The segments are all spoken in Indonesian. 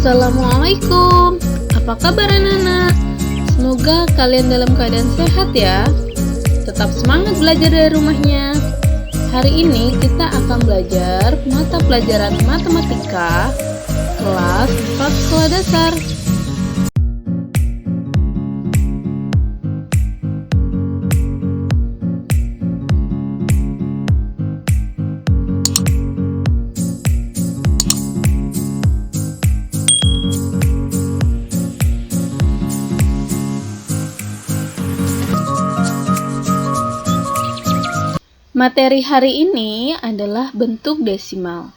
Assalamualaikum. Apa kabar anak-anak? Semoga kalian dalam keadaan sehat ya. Tetap semangat belajar dari rumahnya. Hari ini kita akan belajar mata pelajaran matematika kelas 4 sekolah dasar. Materi hari ini adalah bentuk desimal.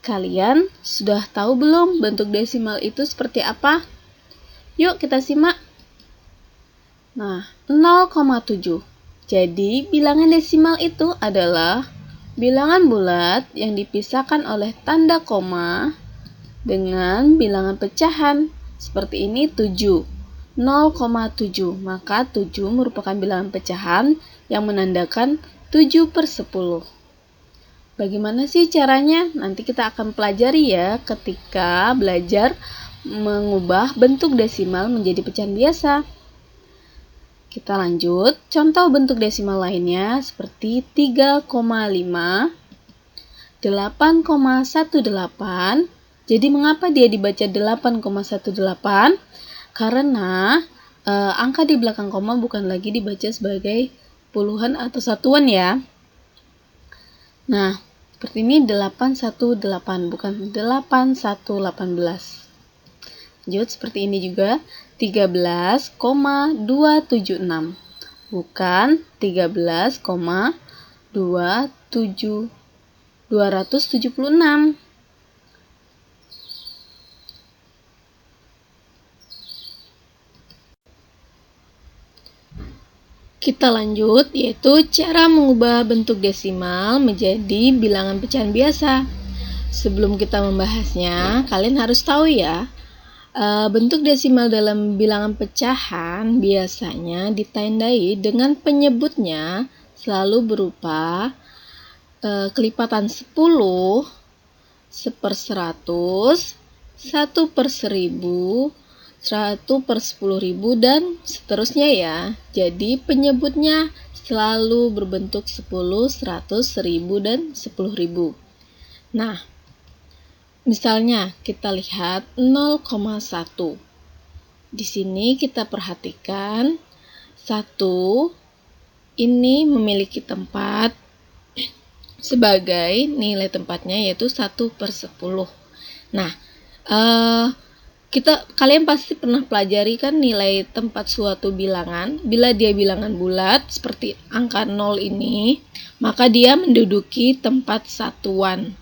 Kalian sudah tahu belum bentuk desimal itu seperti apa? Yuk kita simak. Nah, 0,7. Jadi, bilangan desimal itu adalah bilangan bulat yang dipisahkan oleh tanda koma dengan bilangan pecahan. Seperti ini 7. 0,7. Maka 7 merupakan bilangan pecahan yang menandakan 7/10. Bagaimana sih caranya? Nanti kita akan pelajari ya ketika belajar mengubah bentuk desimal menjadi pecahan biasa. Kita lanjut. Contoh bentuk desimal lainnya seperti 3,5, 8,18. Jadi mengapa dia dibaca 8,18? Karena angka di belakang koma bukan lagi dibaca sebagai puluhan atau satuan ya. Nah, seperti ini 818 bukan 8118. Lanjut seperti ini juga 13,276 bukan 13,276. Kita lanjut, yaitu cara mengubah bentuk desimal menjadi bilangan pecahan biasa. Sebelum kita membahasnya, kalian harus tahu ya, bentuk desimal dalam bilangan pecahan biasanya ditandai dengan penyebutnya selalu berupa kelipatan 10, 1/100, 1/1000, 1/10.000 dan seterusnya ya. Jadi penyebutnya selalu berbentuk 10, 100, 1000 dan 10.000. Nah, misalnya kita lihat 0,1. Di sini kita perhatikan 1 ini memiliki tempat sebagai nilai tempatnya yaitu 1/10. Nah, kalian pasti pernah pelajari kan nilai tempat suatu bilangan. Bila dia bilangan bulat seperti angka 0 ini, maka dia menduduki tempat satuan.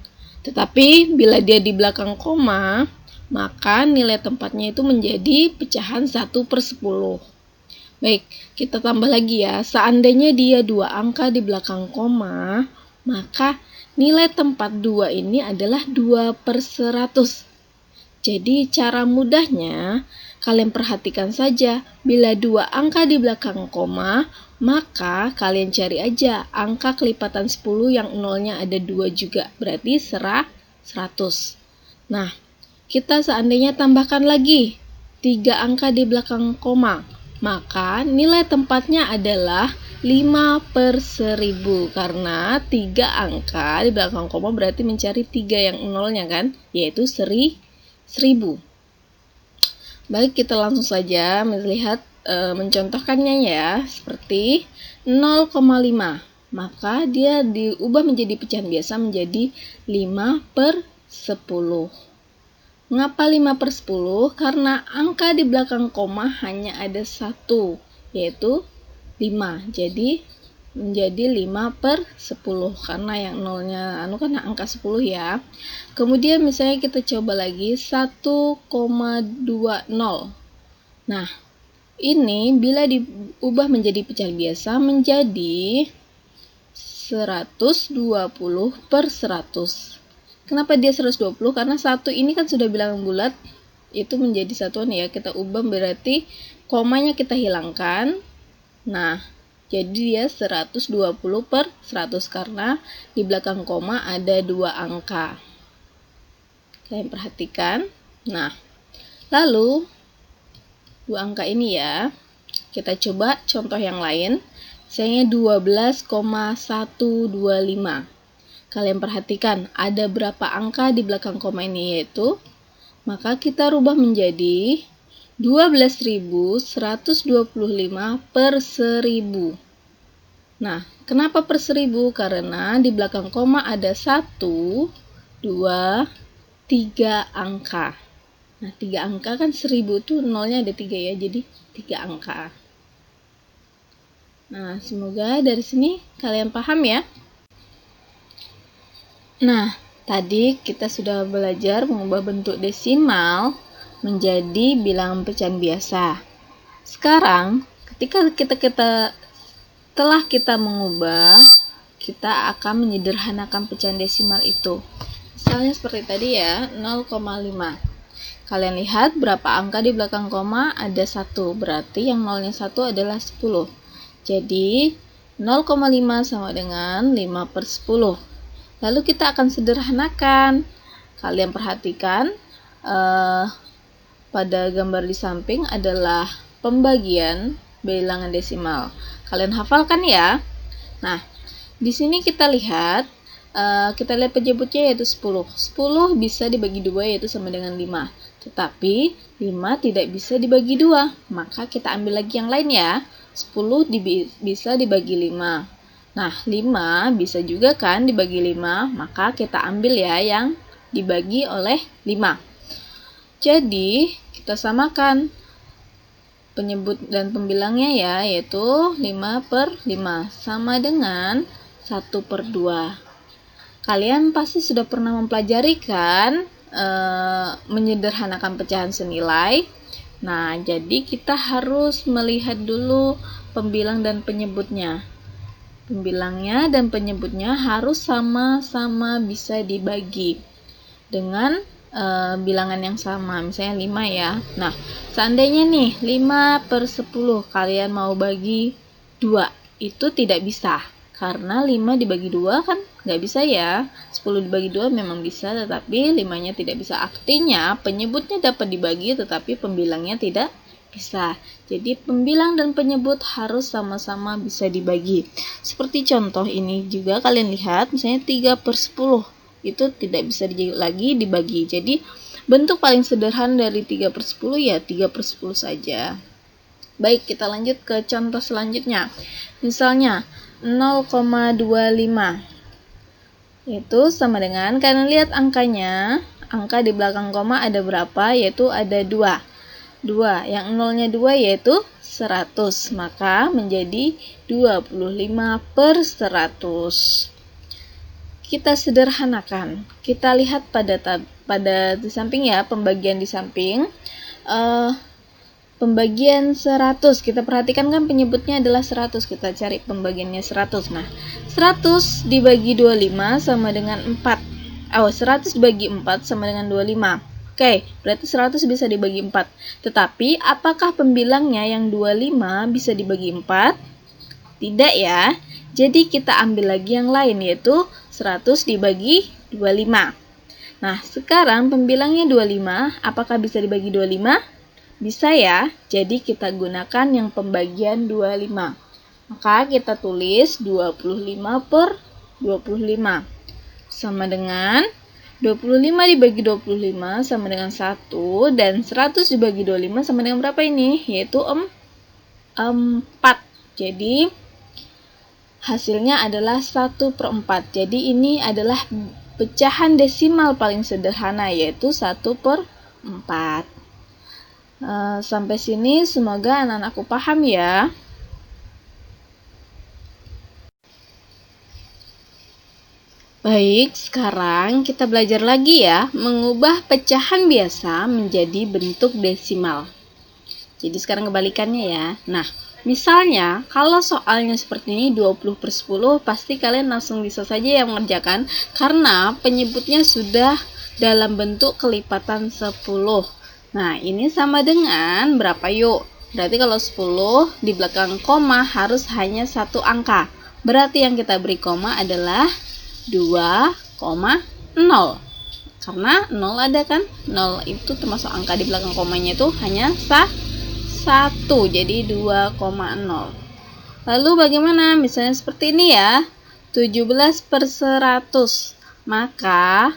Tetapi bila dia di belakang koma, maka nilai tempatnya itu menjadi pecahan 1/10. Baik, kita tambah lagi ya. Seandainya dia 2 angka di belakang koma, maka nilai tempat 2 ini adalah 2/100. Jadi cara mudahnya kalian perhatikan saja, bila 2 angka di belakang koma, maka kalian cari aja angka kelipatan 10 yang nolnya ada 2 juga, berarti 100. Nah, kita seandainya tambahkan lagi 3 angka di belakang koma, maka nilai tempatnya adalah 5/1000 karena 3 angka di belakang koma berarti mencari 3 yang nolnya kan, yaitu 1000. Baik, kita langsung saja melihat mencontohkannya ya, seperti 0,5. Maka dia diubah menjadi pecahan biasa menjadi 5/10. Mengapa 5/10? Karena angka di belakang koma hanya ada 1, yaitu 5. Jadi menjadi 5/10 karena yang nolnya kan angka 10 ya. Kemudian misalnya kita coba lagi 1,20. Nah, ini bila diubah menjadi pecahan biasa menjadi 120/100. Kenapa dia 120? Karena 1 ini kan sudah bilangan bulat, itu menjadi satuan ya. Kita ubah berarti komanya kita hilangkan. Nah, jadi dia 120/100 karena di belakang koma ada 2 angka. Kalian perhatikan. Nah, lalu dua angka ini ya, kita coba contoh yang lain. Misalnya 12,125. Kalian perhatikan ada berapa angka di belakang koma ini, yaitu maka kita rubah menjadi 12.125 per 1000. Nah, kenapa per 1000? Karena di belakang koma ada 1, 2, 3 angka. Nah, 3 angka kan 1000 tuh nolnya ada 3 ya, jadi 3 angka. Nah, semoga dari sini kalian paham ya. Nah, tadi kita sudah belajar mengubah bentuk desimal menjadi bilangan pecahan biasa. Sekarang, ketika telah kita mengubah, kita akan menyederhanakan pecahan desimal itu. Misalnya seperti tadi ya, 0,5. Kalian lihat berapa angka di belakang koma? Ada 1, berarti yang nolnya 1 adalah 10. Jadi, 0,5 sama dengan 5 per 10. Lalu kita akan sederhanakan. Kalian perhatikan pada gambar di samping adalah pembagian bilangan desimal. Kalian hafalkan ya. Nah, di sini kita lihat penyebutnya yaitu 10. 10 bisa dibagi 2 yaitu sama dengan 5. Tetapi 5 tidak bisa dibagi 2. Maka kita ambil lagi yang lain ya. 10 bisa dibagi 5. Nah, 5 bisa juga kan dibagi 5, maka kita ambil ya yang dibagi oleh 5. Jadi, kita samakan penyebut dan pembilangnya ya, yaitu 5 per 5, sama dengan 1 per 2. Kalian pasti sudah pernah mempelajari kan menyederhanakan pecahan senilai. Nah, jadi kita harus melihat dulu pembilang dan penyebutnya. Pembilangnya dan penyebutnya harus sama-sama bisa dibagi dengan bilangan yang sama, misalnya 5 ya. Nah, seandainya nih 5 per 10 kalian mau bagi 2, itu tidak bisa. Karena 5 dibagi 2 kan nggak bisa ya. 10 dibagi 2 memang bisa, tetapi 5-nya tidak bisa. Artinya penyebutnya dapat dibagi, tetapi pembilangnya tidak bisa. Jadi pembilang dan penyebut harus sama-sama bisa dibagi. Seperti contoh ini juga kalian lihat, misalnya 3 per 10 itu tidak bisa lagi dibagi. Jadi bentuk paling sederhana dari 3 per 10 ya 3 per 10 saja. Baik, kita lanjut ke contoh selanjutnya. Misalnya 0,25 itu sama dengan, kalian lihat angkanya, angka di belakang koma ada berapa? Yaitu ada 2. Yang nolnya 2 yaitu 100, maka menjadi 25 per 100. Kita sederhanakan. Kita lihat pada di samping ya, pembagian di samping. Pembagian 100, kita perhatikan kan penyebutnya adalah 100, kita cari pembagiannya 100. Nah, 100 dibagi 25 sama dengan 4. 100 dibagi 4 sama dengan 25. Oke, berarti 100 bisa dibagi 4. Tetapi, apakah pembilangnya yang 25 bisa dibagi 4? Tidak ya. Jadi, kita ambil lagi yang lain, yaitu 100 dibagi 25. Nah, sekarang pembilangnya 25, apakah bisa dibagi 25? Bisa ya. Jadi, kita gunakan yang pembagian 25. Maka, kita tulis 25 per 25. Sama dengan 25 dibagi 25 sama dengan 1, dan 100 dibagi 25 sama dengan berapa ini? Yaitu 4. Jadi, hasilnya adalah 1 per 4. Jadi, ini adalah pecahan desimal paling sederhana, yaitu 1 per 4. Sampai sini, semoga anak-anakku paham ya. Baik, sekarang kita belajar lagi ya, mengubah pecahan biasa menjadi bentuk desimal. Jadi sekarang kebalikannya ya. Nah, misalnya kalau soalnya seperti ini 20 per 10, pasti kalian langsung bisa saja yang mengerjakan, karena penyebutnya sudah dalam bentuk kelipatan 10. Nah, ini sama dengan berapa yuk? Berarti kalau 10 di belakang koma harus hanya satu angka. Berarti yang kita beri koma adalah 2,0. Karena 0 ada kan? 0 itu termasuk angka di belakang komanya itu hanya 1, jadi 2,0. Lalu bagaimana? Misalnya seperti ini ya, 17/100. Maka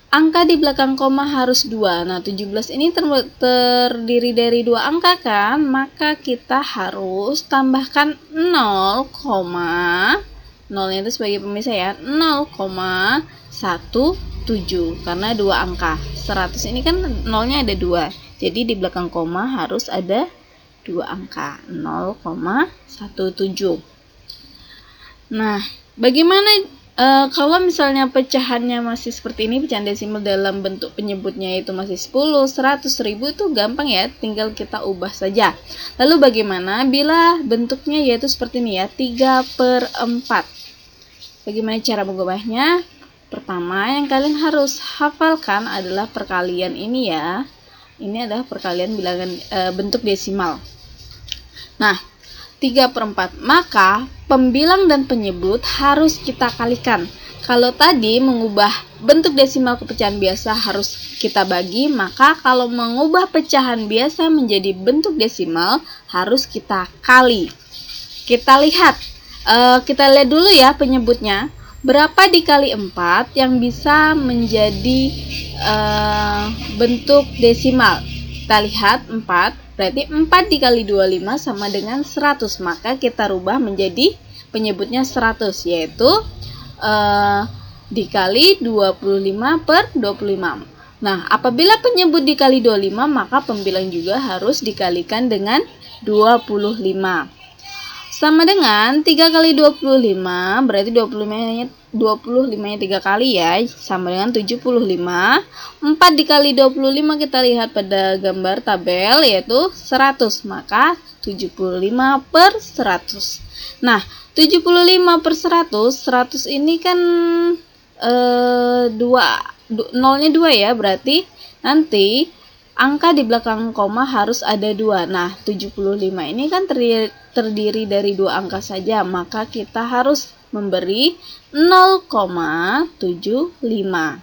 angka di belakang koma harus 2. Nah, 17 ini terdiri dari 2 angka kan? Maka kita harus tambahkan 0, 0-nya itu sebagai pemisah ya, 0,17 karena 2 angka. 100 ini kan 0-nya ada 2. Jadi di belakang koma harus ada 2 angka, 0,17. Nah, bagaimana kalau misalnya pecahannya masih seperti ini, pecahan desimal dalam bentuk penyebutnya itu masih 10, 100, 1000, itu gampang ya, tinggal kita ubah saja. Lalu bagaimana bila bentuknya yaitu seperti ini ya, 3/4. Bagaimana cara mengubahnya? Pertama yang kalian harus hafalkan adalah perkalian ini ya. Ini adalah perkalian bilangan bentuk desimal. Nah, 3/4, maka pembilang dan penyebut harus kita kalikan. Kalau tadi mengubah bentuk desimal ke pecahan biasa harus kita bagi, maka kalau mengubah pecahan biasa menjadi bentuk desimal harus kita kali. Kita lihat dulu ya penyebutnya. Berapa dikali 4 yang bisa menjadi bentuk desimal? Kita lihat 4. Berarti 4 dikali 25 sama dengan 100. Maka kita rubah menjadi penyebutnya 100, yaitu dikali 25/25. Nah, apabila penyebut dikali 25, maka pembilang juga harus dikalikan dengan 25. Sama dengan 3 kali 25, berarti 25-nya 3 kali ya, sama dengan 75. 4 dikali 25 kita lihat pada gambar tabel yaitu 100, maka 75/100. Nah, 75/100, 100 ini kan 0-nya 2 ya, berarti nanti angka di belakang koma harus ada 2. Nah, 75 ini kan terdiri dari 2 angka saja, maka kita harus memberi 0,75.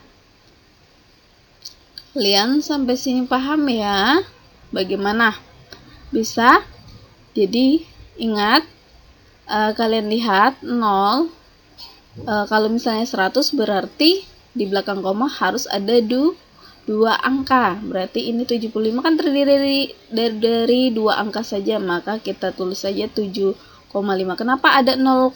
Kalian sampai sini paham ya? Bagaimana? Bisa? Jadi, ingat, kalian lihat 0, kalau misalnya 100 berarti di belakang koma harus ada 2 angka. Berarti ini 75 kan terdiri dari 2 angka saja, maka kita tulis saja 7,5. Kenapa ada 0,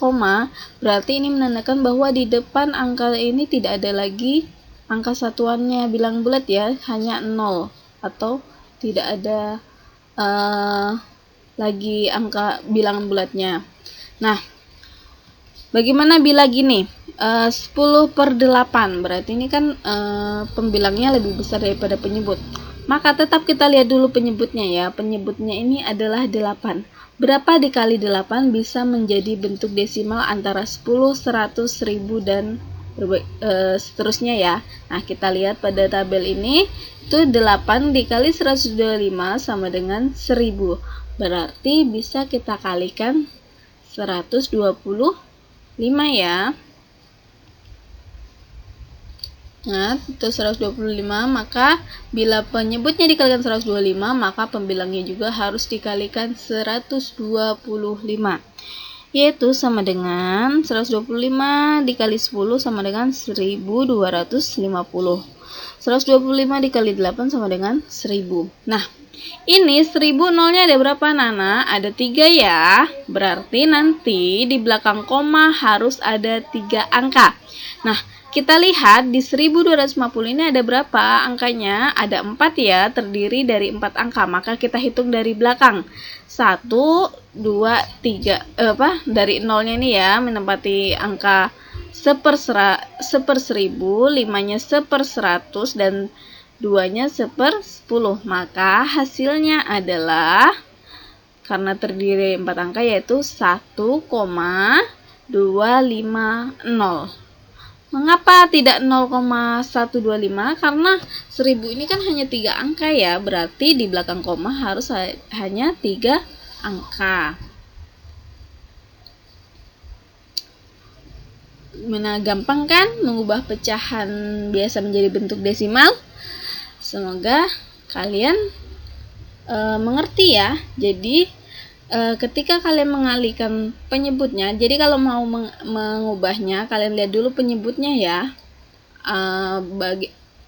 berarti ini menandakan bahwa di depan angka ini tidak ada lagi angka satuannya bilang bulat ya, hanya 0 atau tidak ada lagi angka bilangan bulatnya. Nah, bagaimana bila gini? 10/8, berarti ini kan pembilangnya lebih besar daripada penyebut. Maka tetap kita lihat dulu penyebutnya ya. Penyebutnya ini adalah 8. Berapa dikali 8 bisa menjadi bentuk desimal antara 10, 100, 1000 dan seterusnya ya. Nah, kita lihat pada tabel ini itu 8 dikali 125 sama dengan 1000. Berarti bisa kita kalikan 125 ya. Nah, itu 125, maka bila penyebutnya dikalikan 125, maka pembilangnya juga harus dikalikan 125. Yaitu sama dengan 125 dikali 10 sama dengan 1250. 125 dikali 8 sama dengan 1000. Nah, ini 1000 nolnya ada berapa, Nana? Ada 3 ya. Berarti nanti di belakang koma harus ada 3 angka. Nah, kita lihat di 1250 ini ada berapa angkanya? Ada 4 ya, terdiri dari 4 angka. Maka kita hitung dari belakang. 1, 2, 3. Dari nolnya ini ya, menempati angka 1/1000, 5-nya 1/100, dan 2-nya 1/10. Maka hasilnya adalah, karena terdiri dari 4 angka, yaitu 1,250. Mengapa tidak 0,125? Karena 1000 ini kan hanya 3 angka ya, berarti di belakang koma harus hanya 3 angka. Mana gampang kan mengubah pecahan biasa menjadi bentuk desimal? Semoga kalian mengerti ya. Jadi ketika kalian mengalihkan penyebutnya, jadi kalau mau mengubahnya, kalian lihat dulu penyebutnya ya,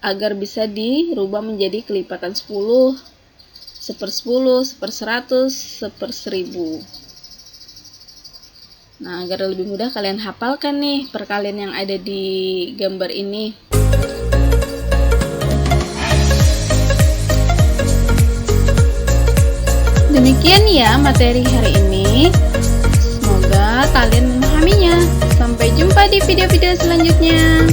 agar bisa dirubah menjadi kelipatan 10, 1/10, 1/100, 1/1000. Nah, agar lebih mudah kalian hafalkan nih perkalian yang ada di gambar ini. Demikian ya materi hari ini. Semoga kalian memahaminya. Sampai jumpa di video-video selanjutnya.